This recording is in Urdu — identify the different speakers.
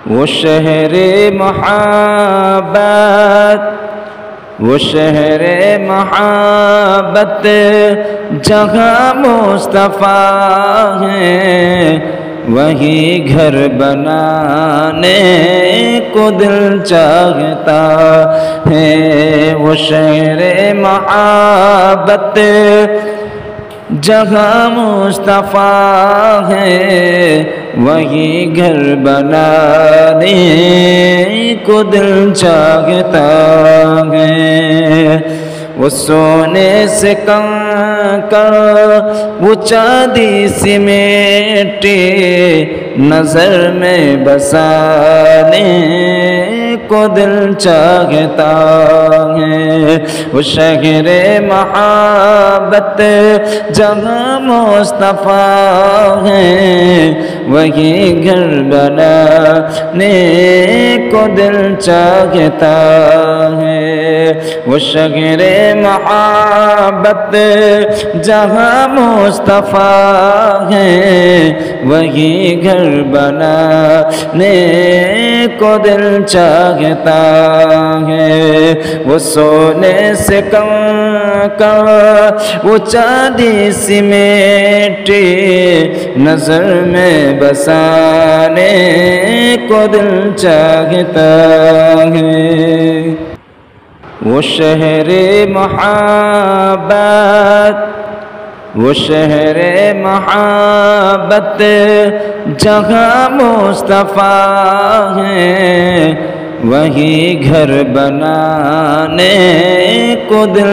Speaker 1: وہ شہر محبت، وہ شہر محبت جہاں مصطفیٰ ہے، وہی گھر بنانے کو دل چاہتا ہے۔ وہ شہر محبت جہاں مصطفیٰ ہے، وہی گھر بنانے کو دل چاہتا ہے۔ وہ سونے سے کنکر، وہ چاندی سی مٹی نظر میں بسانے کو دل چاہتا ہے۔ وہ شہر محبت جہاں مصطفیٰ ہے، وہی گھر بنانے کو دل چاہتا ہے۔ وہ شہر محبت جہاں مصطفیٰ ہے، وہی گھر بنانے کو دل چاہتا ہے۔ وہ سونے سے کنکر، وہ چاندی سی مٹی نظر میں بسانے کو دل چاہتا ہے۔ وہ شہر محبت، وہ شہر محبت جہاں مصطفیٰ ہے، وہی گھر بنانے کو دل